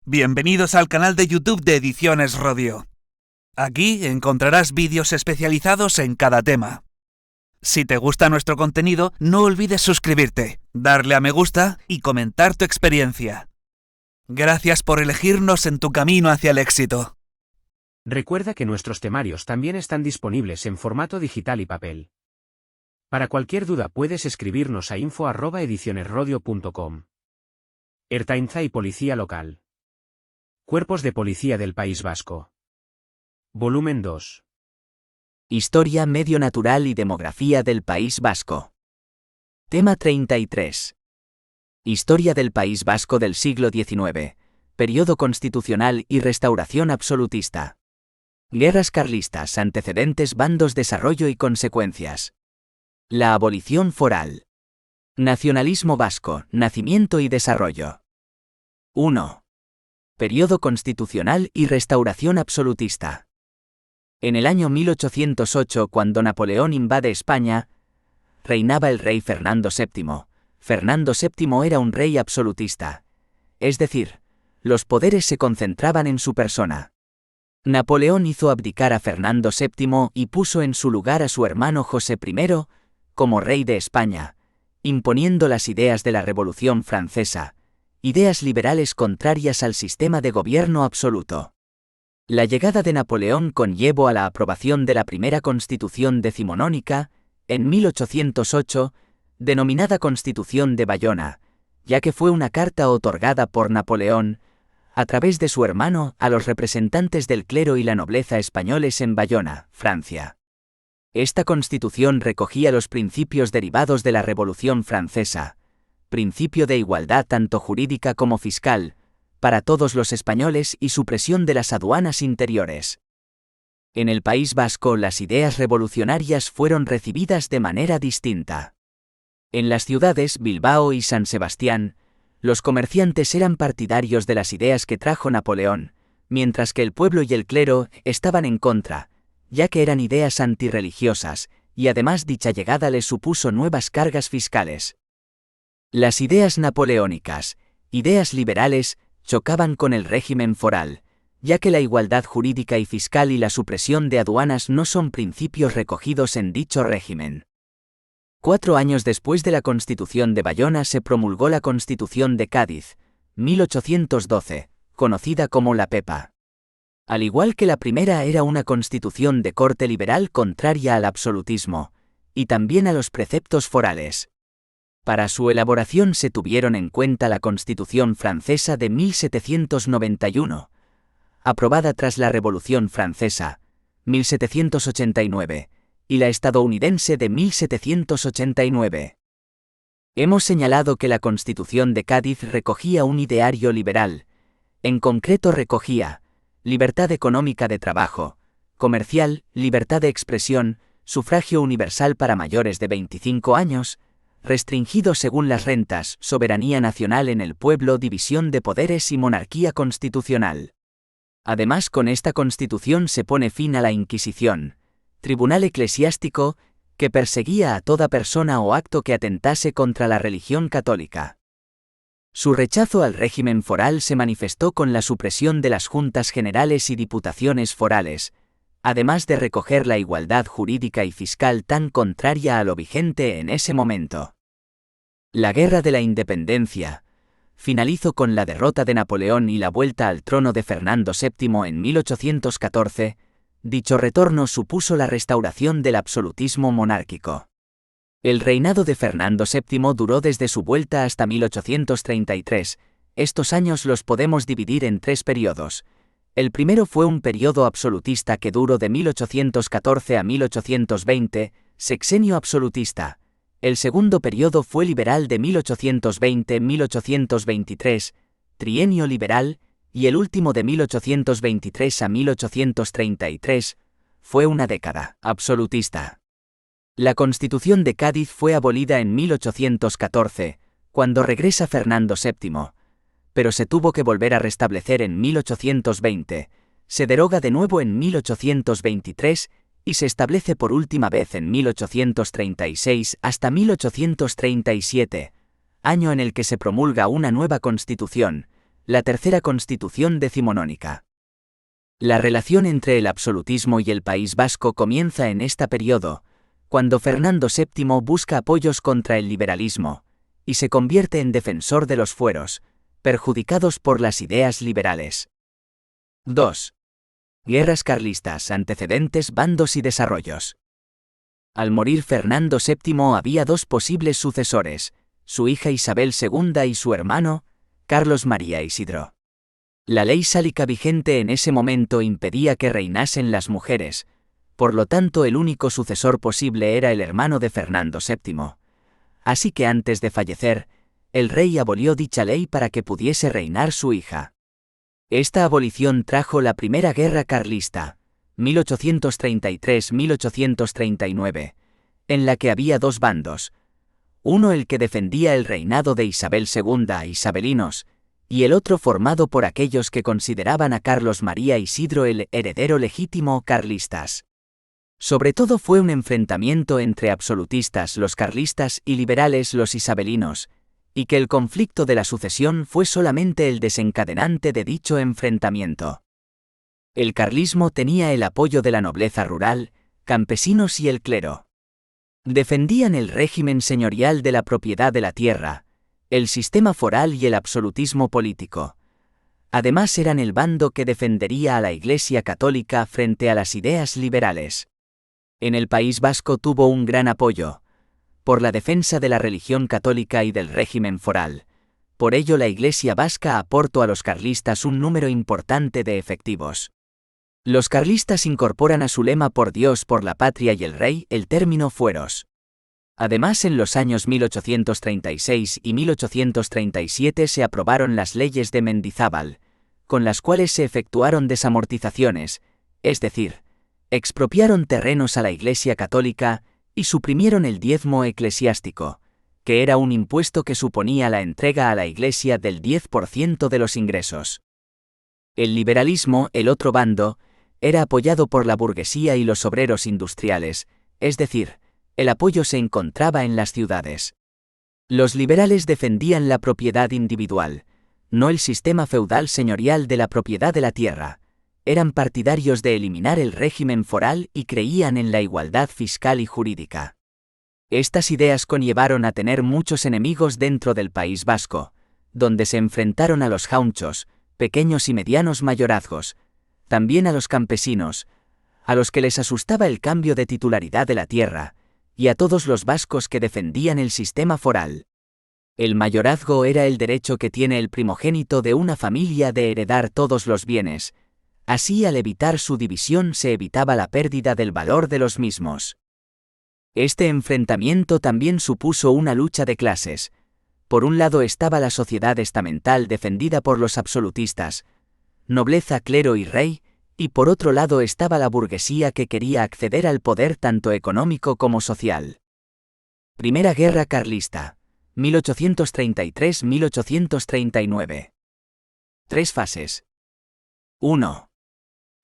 Bienvenidos al canal de YouTube de Ediciones Rodio. Aquí encontrarás vídeos especializados en cada tema. Si te gusta nuestro contenido, no olvides suscribirte, darle a me gusta y comentar tu experiencia. Gracias por elegirnos en tu camino hacia el éxito. Recuerda que nuestros temarios también están disponibles en formato digital y papel. Para cualquier duda puedes escribirnos a info@edicionesrodio.com. Ertzaintza y Policía Local. Cuerpos de Policía del País Vasco. Volumen 2. Historia, medio natural y demografía del País Vasco. Tema 33. Historia del País Vasco del siglo XIX. Periodo constitucional y restauración absolutista. Guerras carlistas, antecedentes, bandos, desarrollo y consecuencias. La abolición foral. Nacionalismo vasco, nacimiento y desarrollo. 1. Periodo constitucional y restauración absolutista. En el año 1808, cuando Napoleón invade España, reinaba el rey Fernando VII. Fernando VII era un rey absolutista. Es decir, los poderes se concentraban en su persona. Napoleón hizo abdicar a Fernando VII y puso en su lugar a su hermano José I como rey de España, imponiendo las ideas de la Revolución Francesa, ideas liberales contrarias al sistema de gobierno absoluto. La llegada de Napoleón conllevó a la aprobación de la primera Constitución decimonónica, en 1808, denominada Constitución de Bayona, ya que fue una carta otorgada por Napoleón, a través de su hermano, a los representantes del clero y la nobleza españoles en Bayona, Francia. Esta Constitución recogía los principios derivados de la Revolución Francesa, principio de igualdad tanto jurídica como fiscal, para todos los españoles y supresión de las aduanas interiores. En el País Vasco las ideas revolucionarias fueron recibidas de manera distinta. En las ciudades Bilbao y San Sebastián, los comerciantes eran partidarios de las ideas que trajo Napoleón, mientras que el pueblo y el clero estaban en contra, ya que eran ideas antirreligiosas, y además dicha llegada les supuso nuevas cargas fiscales. Las ideas napoleónicas, ideas liberales, chocaban con el régimen foral, ya que la igualdad jurídica y fiscal y la supresión de aduanas no son principios recogidos en dicho régimen. 4 años después de la Constitución de Bayona se promulgó la Constitución de Cádiz, 1812, conocida como la Pepa. Al igual que la primera era una constitución de corte liberal contraria al absolutismo, y también a los preceptos forales. Para su elaboración se tuvieron en cuenta la Constitución francesa de 1791, aprobada tras la Revolución Francesa, 1789, y la estadounidense de 1789. Hemos señalado que la Constitución de Cádiz recogía un ideario liberal, en concreto recogía libertad económica de trabajo, comercial, libertad de expresión, sufragio universal para mayores de 25 años, restringido según las rentas, soberanía nacional en el pueblo, división de poderes y monarquía constitucional. Además, con esta Constitución se pone fin a la Inquisición, tribunal eclesiástico, que perseguía a toda persona o acto que atentase contra la religión católica. Su rechazo al régimen foral se manifestó con la supresión de las juntas generales y diputaciones forales, además de recoger la igualdad jurídica y fiscal tan contraria a lo vigente en ese momento. La Guerra de la Independencia finalizó con la derrota de Napoleón y la vuelta al trono de Fernando VII en 1814. Dicho retorno supuso la restauración del absolutismo monárquico. El reinado de Fernando VII duró desde su vuelta hasta 1833. Estos años los podemos dividir en 3 periodos. El primero fue un periodo absolutista que duró de 1814 a 1820, sexenio absolutista. El segundo periodo fue liberal de 1820-1823, trienio liberal, y el último de 1823 a 1833, fue una década absolutista. La Constitución de Cádiz fue abolida en 1814, cuando regresa Fernando VII, pero se tuvo que volver a restablecer en 1820, se deroga de nuevo en 1823 y se establece por última vez en 1836 hasta 1837, año en el que se promulga una nueva Constitución, la tercera constitución decimonónica. La relación entre el absolutismo y el País Vasco comienza en este periodo, cuando Fernando VII busca apoyos contra el liberalismo, y se convierte en defensor de los fueros, perjudicados por las ideas liberales. 2. Guerras carlistas, antecedentes, bandos y desarrollos. Al morir Fernando VII había dos posibles sucesores, su hija Isabel II y su hermano, Carlos María Isidro. La ley sálica vigente en ese momento impedía que reinasen las mujeres, por lo tanto el único sucesor posible era el hermano de Fernando VII. Así que antes de fallecer, el rey abolió dicha ley para que pudiese reinar su hija. Esta abolición trajo la Primera Guerra Carlista, 1833-1839, en la que había dos bandos, uno el que defendía el reinado de Isabel II, isabelinos, y el otro formado por aquellos que consideraban a Carlos María Isidro el heredero legítimo, carlistas. Sobre todo fue un enfrentamiento entre absolutistas los carlistas y liberales los isabelinos, y que el conflicto de la sucesión fue solamente el desencadenante de dicho enfrentamiento. El carlismo tenía el apoyo de la nobleza rural, campesinos y el clero. Defendían el régimen señorial de la propiedad de la tierra, el sistema foral y el absolutismo político. Además eran el bando que defendería a la Iglesia católica frente a las ideas liberales. En el País Vasco tuvo un gran apoyo, por la defensa de la religión católica y del régimen foral. Por ello la Iglesia vasca aportó a los carlistas un número importante de efectivos. Los carlistas incorporan a su lema por Dios, por la patria y el rey el término fueros. Además, en los años 1836 y 1837 se aprobaron las leyes de Mendizábal, con las cuales se efectuaron desamortizaciones, es decir, expropiaron terrenos a la Iglesia católica y suprimieron el diezmo eclesiástico, que era un impuesto que suponía la entrega a la Iglesia del 10% de los ingresos. El liberalismo, el otro bando, era apoyado por la burguesía y los obreros industriales, es decir, el apoyo se encontraba en las ciudades. Los liberales defendían la propiedad individual, no el sistema feudal señorial de la propiedad de la tierra. Eran partidarios de eliminar el régimen foral y creían en la igualdad fiscal y jurídica. Estas ideas conllevaron a tener muchos enemigos dentro del País Vasco, donde se enfrentaron a los jaunchos, pequeños y medianos mayorazgos, también a los campesinos, a los que les asustaba el cambio de titularidad de la tierra, y a todos los vascos que defendían el sistema foral. El mayorazgo era el derecho que tiene el primogénito de una familia de heredar todos los bienes. Así, al evitar su división se evitaba la pérdida del valor de los mismos. Este enfrentamiento también supuso una lucha de clases. Por un lado estaba la sociedad estamental defendida por los absolutistas, nobleza, clero y rey, y por otro lado estaba la burguesía que quería acceder al poder tanto económico como social. Primera Guerra Carlista, 1833-1839. 3 fases. 1.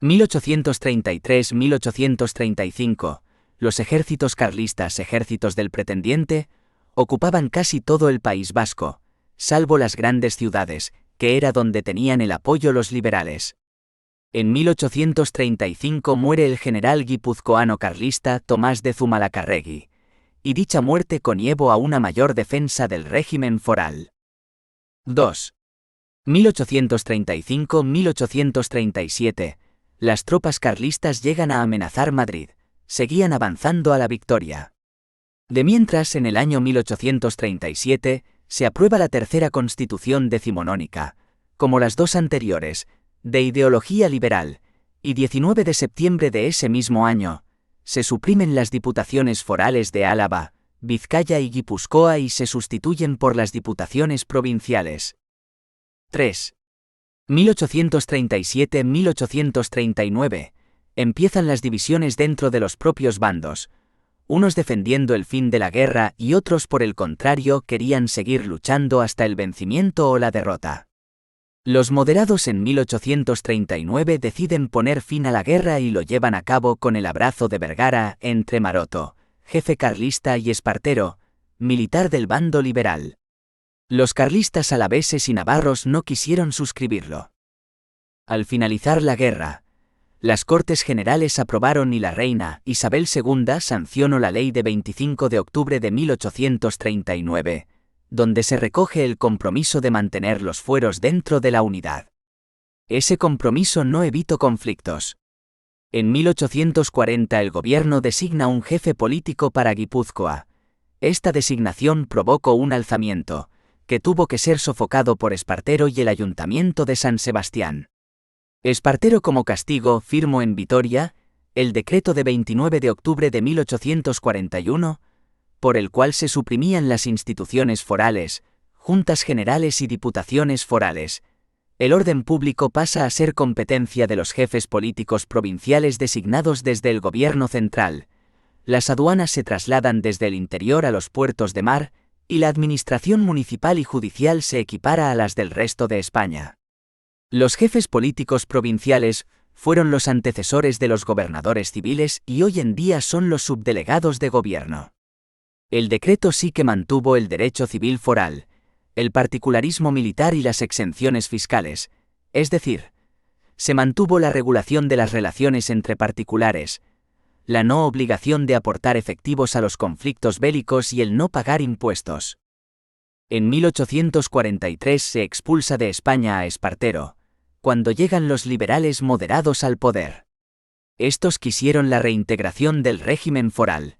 1833-1835, los ejércitos carlistas, ejércitos del pretendiente, ocupaban casi todo el País Vasco, salvo las grandes ciudades, que era donde tenían el apoyo los liberales. En 1835 muere el general guipuzcoano carlista Tomás de Zumalacárregui, y dicha muerte conllevó a una mayor defensa del régimen foral. 2. 1835-1837, las tropas carlistas llegan a amenazar Madrid, seguían avanzando a la victoria. De mientras, en el año 1837, se aprueba la tercera constitución decimonónica, como las dos anteriores, de ideología liberal, y 19 de septiembre de ese mismo año, se suprimen las diputaciones forales de Álava, Vizcaya y Guipúzcoa y se sustituyen por las diputaciones provinciales. 3. 1837-1839, empiezan las divisiones dentro de los propios bandos, unos defendiendo el fin de la guerra y otros por el contrario querían seguir luchando hasta el vencimiento o la derrota. Los moderados en 1839 deciden poner fin a la guerra y lo llevan a cabo con el abrazo de Vergara entre Maroto, jefe carlista, y Espartero, militar del bando liberal. Los carlistas alaveses y navarros no quisieron suscribirlo. Al finalizar la guerra, las Cortes Generales aprobaron y la reina Isabel II sancionó la ley de 25 de octubre de 1839, donde se recoge el compromiso de mantener los fueros dentro de la unidad. Ese compromiso no evitó conflictos. En 1840 el gobierno designa un jefe político para Guipúzcoa. Esta designación provocó un alzamiento, que tuvo que ser sofocado por Espartero y el ayuntamiento de San Sebastián. Espartero como castigo firmó en Vitoria el decreto de 29 de octubre de 1841, por el cual se suprimían las instituciones forales, juntas generales y diputaciones forales. El orden público pasa a ser competencia de los jefes políticos provinciales designados desde el gobierno central. Las aduanas se trasladan desde el interior a los puertos de mar, y la administración municipal y judicial se equipara a las del resto de España. Los jefes políticos provinciales fueron los antecesores de los gobernadores civiles y hoy en día son los subdelegados de gobierno. El decreto sí que mantuvo el derecho civil foral, el particularismo militar y las exenciones fiscales, es decir, se mantuvo la regulación de las relaciones entre particulares, la no obligación de aportar efectivos a los conflictos bélicos y el no pagar impuestos. En 1843 se expulsa de España a Espartero, cuando llegan los liberales moderados al poder. Estos quisieron la reintegración del régimen foral.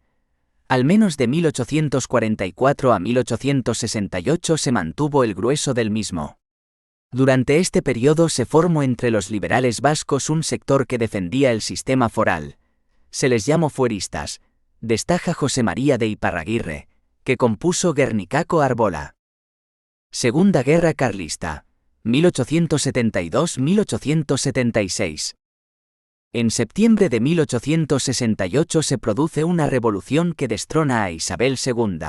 Al menos de 1844 a 1868 se mantuvo el grueso del mismo. Durante este periodo se formó entre los liberales vascos un sector que defendía el sistema foral. Se les llamó fueristas, destaca José María de Iparraguirre, que compuso Guernicaco Arbola. Segunda Guerra Carlista, 1872-1876. En septiembre de 1868 se produce una revolución que destrona a Isabel II.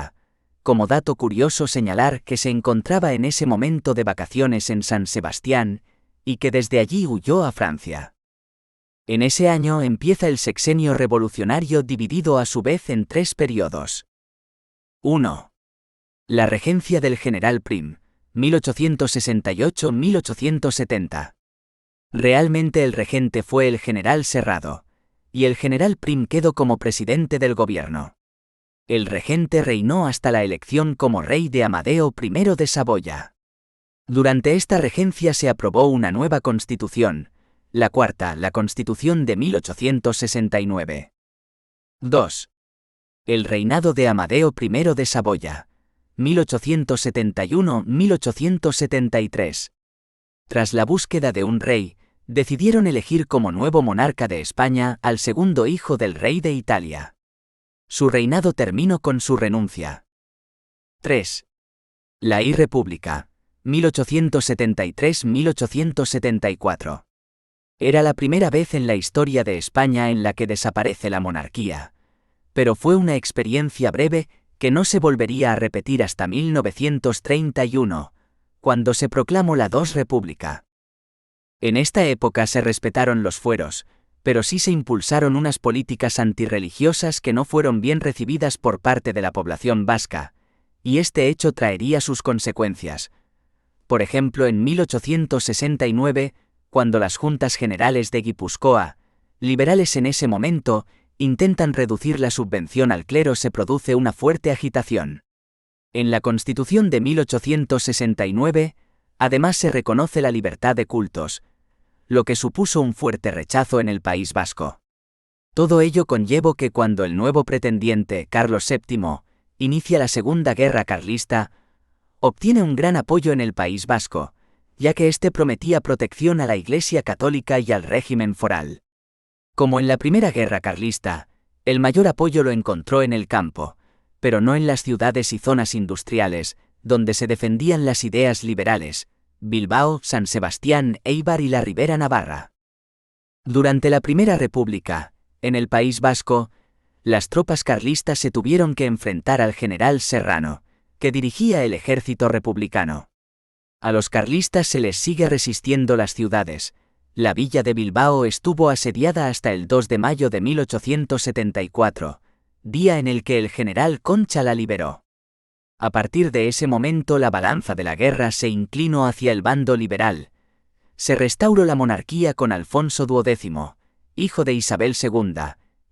Como dato curioso señalar que se encontraba en ese momento de vacaciones en San Sebastián, y que desde allí huyó a Francia. En ese año empieza el sexenio revolucionario dividido a su vez en 3 periodos. 1. La regencia del general Prim, 1868-1870. Realmente el regente fue el general Serrado, y el general Prim quedó como presidente del gobierno. El regente reinó hasta la elección como rey de Amadeo I de Saboya. Durante esta regencia se aprobó una nueva constitución, la cuarta, la Constitución de 1869. 2. El reinado de Amadeo I de Saboya, 1871-1873. Tras la búsqueda de un rey, decidieron elegir como nuevo monarca de España al segundo hijo del rey de Italia. Su reinado terminó con su renuncia. 3. La República, 1873-1874. Era la primera vez en la historia de España en la que desaparece la monarquía, pero fue una experiencia breve que no se volvería a repetir hasta 1931, cuando se proclamó la II República. En esta época se respetaron los fueros, pero sí se impulsaron unas políticas antirreligiosas que no fueron bien recibidas por parte de la población vasca, y este hecho traería sus consecuencias. Por ejemplo, en 1869, cuando las Juntas Generales de Guipúzcoa, liberales en ese momento, intentan reducir la subvención al clero, se produce una fuerte agitación. En la Constitución de 1869, además se reconoce la libertad de cultos, lo que supuso un fuerte rechazo en el País Vasco. Todo ello conllevó que cuando el nuevo pretendiente, Carlos VII, inicia la Segunda Guerra Carlista, obtiene un gran apoyo en el País Vasco, ya que éste prometía protección a la Iglesia Católica y al régimen foral. Como en la Primera Guerra Carlista, el mayor apoyo lo encontró en el campo, pero no en las ciudades y zonas industriales, donde se defendían las ideas liberales, Bilbao, San Sebastián, Eibar y la Ribera Navarra. Durante la Primera República, en el País Vasco, las tropas carlistas se tuvieron que enfrentar al general Serrano, que dirigía el ejército republicano. A los carlistas se les sigue resistiendo las ciudades. La villa de Bilbao estuvo asediada hasta el 2 de mayo de 1874, día en el que el general Concha la liberó. A partir de ese momento la balanza de la guerra se inclinó hacia el bando liberal. Se restauró la monarquía con Alfonso XII, hijo de Isabel II,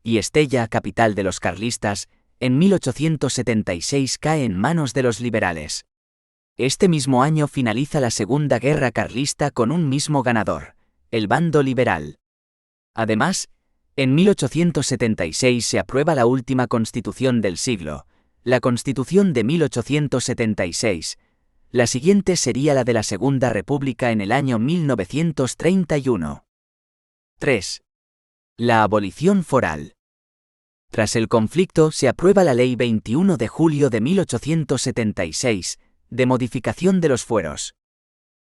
y Estella, capital de los carlistas, en 1876 cae en manos de los liberales. Este mismo año finaliza la Segunda Guerra Carlista con un mismo ganador, el bando liberal. Además, en 1876 se aprueba la última constitución del siglo, la Constitución de 1876. La siguiente sería la de la Segunda República en el año 1931. 3. La abolición foral. Tras el conflicto se aprueba la Ley 21 de julio de 1876, de modificación de los fueros.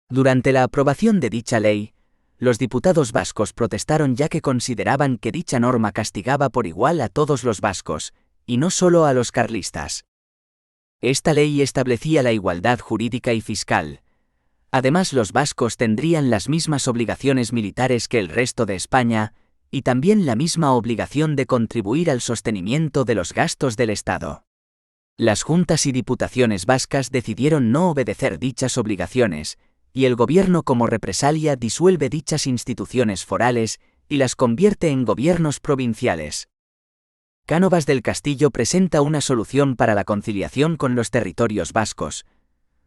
Durante la aprobación de dicha ley, los diputados vascos protestaron ya que consideraban que dicha norma castigaba por igual a todos los vascos, y no solo a los carlistas. Esta ley establecía la igualdad jurídica y fiscal. Además, los vascos tendrían las mismas obligaciones militares que el resto de España, y también la misma obligación de contribuir al sostenimiento de los gastos del Estado. Las juntas y diputaciones vascas decidieron no obedecer dichas obligaciones, y el gobierno como represalia disuelve dichas instituciones forales y las convierte en gobiernos provinciales. Cánovas del Castillo presenta una solución para la conciliación con los territorios vascos: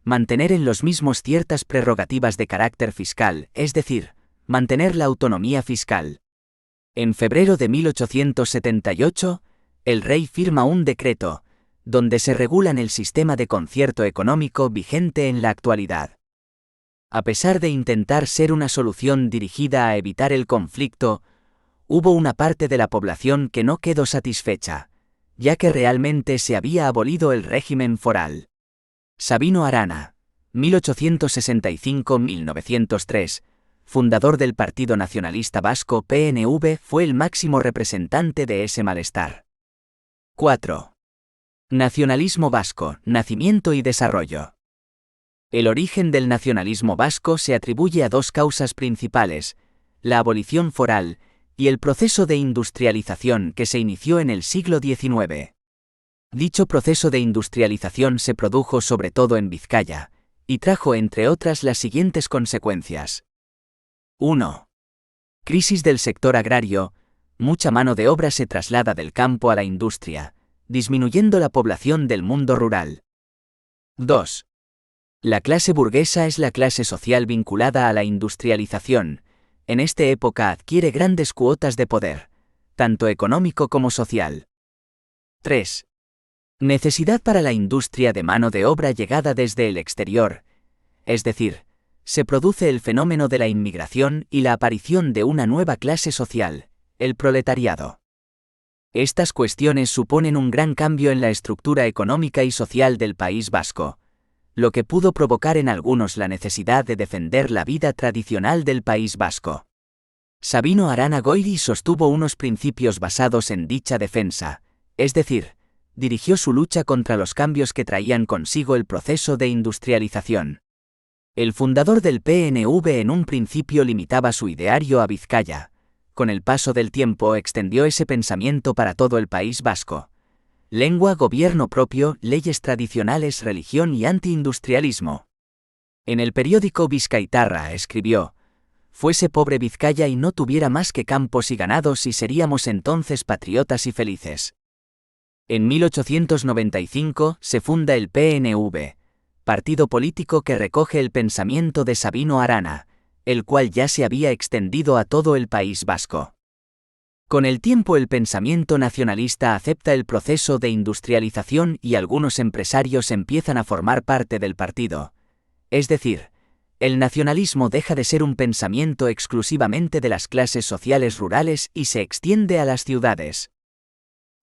mantener en los mismos ciertas prerrogativas de carácter fiscal, es decir, mantener la autonomía fiscal. En febrero de 1878, el rey firma un decreto, donde se regulan el sistema de concierto económico vigente en la actualidad. A pesar de intentar ser una solución dirigida a evitar el conflicto, hubo una parte de la población que no quedó satisfecha, ya que realmente se había abolido el régimen foral. Sabino Arana, 1865-1903, fundador del Partido Nacionalista Vasco PNV, fue el máximo representante de ese malestar. 4. Nacionalismo vasco, nacimiento y desarrollo. El origen del nacionalismo vasco se atribuye a dos causas principales: la abolición foral y el proceso de industrialización que se inició en el siglo XIX. Dicho proceso de industrialización se produjo sobre todo en Vizcaya, y trajo entre otras las siguientes consecuencias. 1. Crisis del sector agrario: mucha mano de obra se traslada del campo a la industria, disminuyendo la población del mundo rural. 2. La clase burguesa es la clase social vinculada a la industrialización. En esta época adquiere grandes cuotas de poder, tanto económico como social. 3. Necesidad para la industria de mano de obra llegada desde el exterior, es decir, se produce el fenómeno de la inmigración y la aparición de una nueva clase social, el proletariado. Estas cuestiones suponen un gran cambio en la estructura económica y social del País Vasco, lo que pudo provocar en algunos la necesidad de defender la vida tradicional del País Vasco. Sabino Arana Goiri sostuvo unos principios basados en dicha defensa, es decir, dirigió su lucha contra los cambios que traían consigo el proceso de industrialización. El fundador del PNV en un principio limitaba su ideario a Vizcaya. Con el paso del tiempo extendió ese pensamiento para todo el País Vasco. Lengua, gobierno propio, leyes tradicionales, religión y antiindustrialismo. En el periódico Vizcaitarra escribió: «Fuese pobre Vizcaya y no tuviera más que campos y ganados y seríamos entonces patriotas y felices». En 1895 se funda el PNV, partido político que recoge el pensamiento de Sabino Arana, el cual ya se había extendido a todo el País Vasco. Con el tiempo el pensamiento nacionalista acepta el proceso de industrialización y algunos empresarios empiezan a formar parte del partido. Es decir, el nacionalismo deja de ser un pensamiento exclusivamente de las clases sociales rurales y se extiende a las ciudades.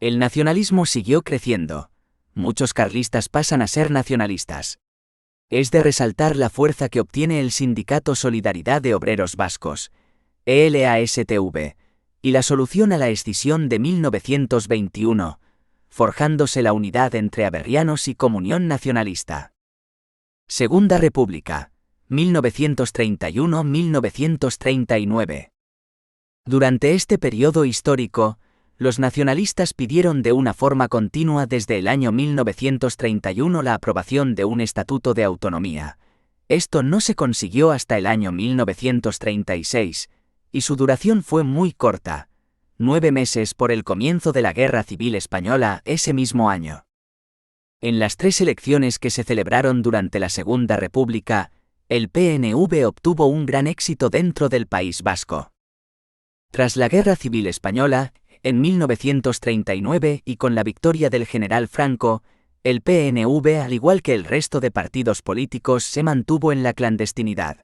El nacionalismo siguió creciendo. Muchos carlistas pasan a ser nacionalistas. Es de resaltar la fuerza que obtiene el Sindicato Solidaridad de Obreros Vascos, ELASTV, y la solución a la escisión de 1921, forjándose la unidad entre aberrianos y Comunión Nacionalista. Segunda República, 1931-1939. Durante este periodo histórico, Los nacionalistas pidieron de una forma continua desde el año 1931 la aprobación de un estatuto de autonomía. Esto no se consiguió hasta el año 1936, y su duración fue muy corta, 9 meses por el comienzo de la Guerra Civil Española ese mismo año. En las 3 elecciones que se celebraron durante la Segunda República, el PNV obtuvo un gran éxito dentro del País Vasco. Tras la Guerra Civil Española, en 1939 y con la victoria del general Franco, el PNV, al igual que el resto de partidos políticos, se mantuvo en la clandestinidad.